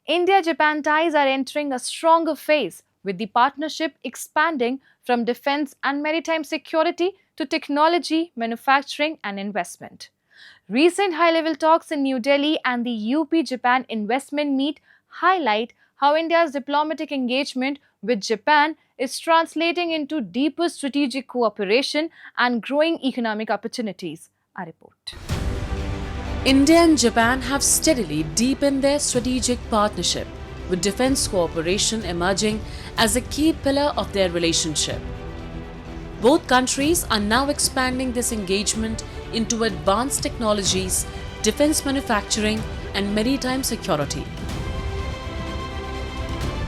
India-Japan ties are entering a stronger phase, with the partnership expanding from defense and maritime security to technology, manufacturing, and investment. Recent high level talks in New Delhi and the UP Japan investment meet highlight how India's diplomatic engagement with Japan is translating into deeper strategic cooperation and growing economic opportunities. A report. India and Japan have steadily deepened their strategic partnership, with defense cooperation emerging as a key pillar of their relationship. Both countries are now expanding this engagement into advanced technologies, defense manufacturing, and maritime security.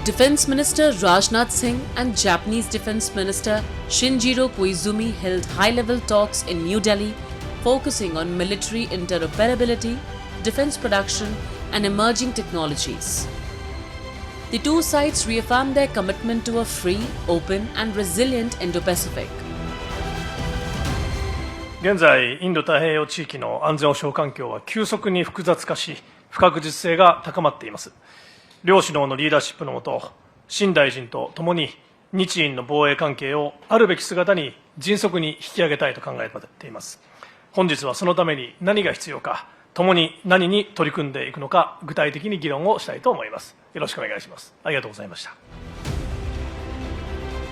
Defense Minister Rajnath Singh and Japanese Defense Minister Shinjiro Koizumi held high-level talks in New Delhi, focusing on military interoperability, defense production, and emerging technologies. The two sides reaffirmed their commitment to a free, open, and resilient Indo-Pacific. 現在、インド太平洋地域の安全保障環境は急速に複雑化し、不確実性が高まっています。両首脳のリーダーシップのもと、新大臣とともに日印の防衛関係をあるべき姿に迅速に引き上げたいと考えています。本日はそのために何が必要か、共に何に取り組んでいくのか、具体的に議論をしたいと思います。よろしくお願いします。ありがとうございました。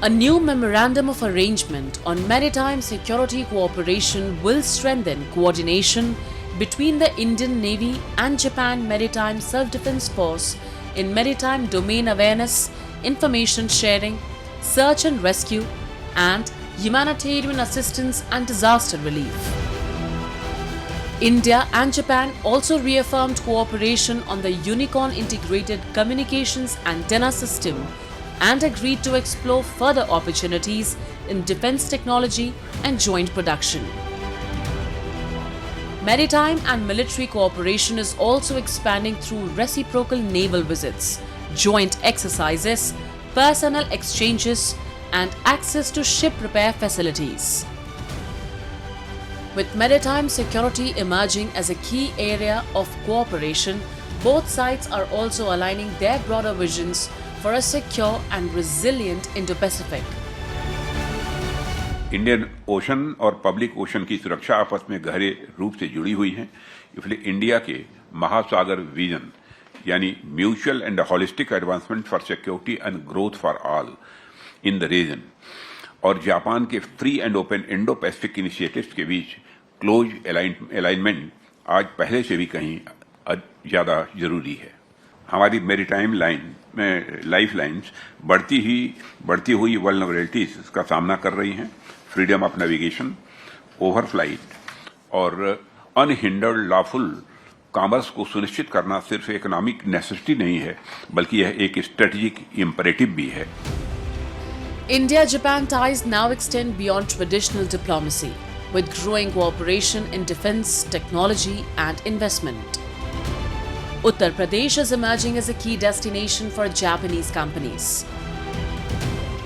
A new memorandum of arrangement on maritime security cooperation will strengthen coordination between the Indian Navy and Japan Maritime Self-Defense Force in maritime domain awareness, information sharing, search and rescue, and humanitarian assistance and disaster relief. India and Japan also reaffirmed cooperation on the Unicorn Integrated Communications Antenna System and agreed to explore further opportunities in defense technology and joint production. Maritime and military cooperation is also expanding through reciprocal naval visits, joint exercises, personnel exchanges, and access to ship repair facilities. With maritime security emerging as a key area of cooperation, both sides are also aligning their broader visions for a secure and resilient Indo-Pacific. Indian ocean और public ocean की सुरक्षा आपस में गहरे रूप से जुड़ी हुई है, इसलिए इंडिया के महासागर विजन यानी mutual and holistic advancement for security and growth for all in the region और जापान के free and open Indo Pacific initiatives के बीच क्लोज अलाइनमेंट आज पहले से भी कहीं ज्यादा जरूरी है। हमारी मैरीटाइम लाइफ लाइन्स बढ़ती हुई वल्नरेबिलिटीज का सामना कर रही हैं। फ्रीडम ऑफ नेविगेशन, ओवरफ्लाइट और अनहिंडर्ड लॉफुल कॉमर्स को सुनिश्चित करना सिर्फ इकोनॉमिक नेसेसिटी नहीं है, बल्कि यह एक स्ट्रेटेजिक इंपरेटिव भी है। India-Japan ties now extend beyond traditional diplomacy, with growing cooperation in defense, technology, and investment. Uttar Pradesh is emerging as a key destination for Japanese companies.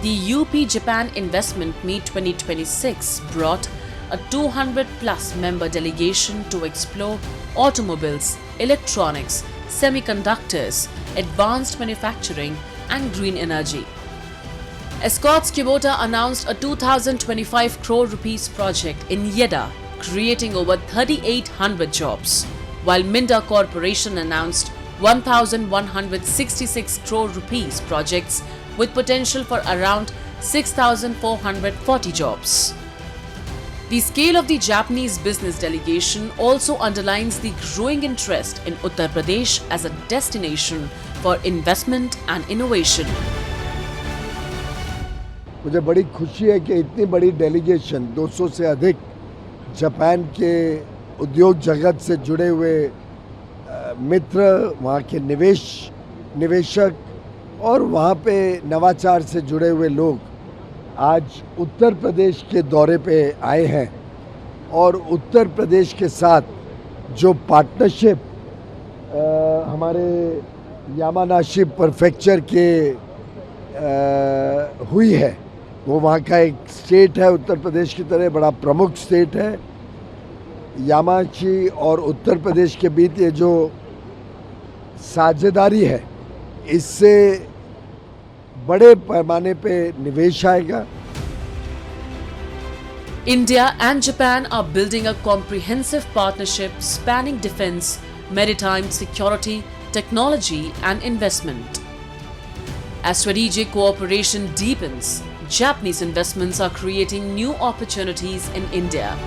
The UP-Japan Investment Meet 2026 brought a 200-plus member delegation to explore automobiles, electronics, semiconductors, advanced manufacturing, and green energy. Escorts Kubota announced a 2,025 crore rupees project in Jeddah, creating over 3,800 jobs, while Minda Corporation announced 1,166 crore rupees projects with potential for around 6,440 jobs. The scale of the Japanese business delegation also underlines the growing interest in Uttar Pradesh as a destination for investment and innovation. मुझे बड़ी खुशी है कि इतनी बड़ी delegation 200 से अधिक Japan के उद्योग जगत से जुड़े हुए मित्र, वहाँ के निवेशक और वहाँ पे नवाचार से जुड़े हुए लोग आज उत्तर प्रदेश के दौरे पे आए हैं और उत्तर प्रदेश के साथ जो पार्टनरशिप हमारे यामानाशी प्रीफेक्चर के हुई है, वो वहाँ का एक स्टेट है, उत्तर प्रदेश की तरह बड़ा प्रमुख स्टेट है। यामानाशी और उत्तर प्रदेश के बीच ये जो साझेदारी है इससे बड़े पैमाने पे निवेश आएगा। India and Japan are building a comprehensive partnership spanning defense, maritime security, technology and investment. As strategic cooperation deepens, Japanese investments are creating new opportunities in India.